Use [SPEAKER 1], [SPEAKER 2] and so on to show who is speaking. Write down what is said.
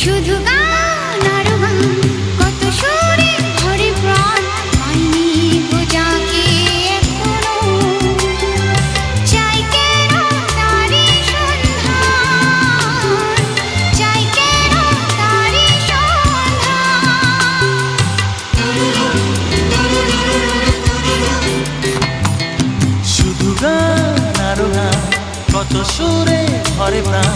[SPEAKER 1] শুধু গান আর গান, কত সুরে ভরে প্রাণ, পাইনি গো যাকে এখনো, চাই কেন তারি সন্ধান, চাই কেন তারি
[SPEAKER 2] সন্ধান। শুধু গান আর গান, কত সুরে ভরে প্রাণ,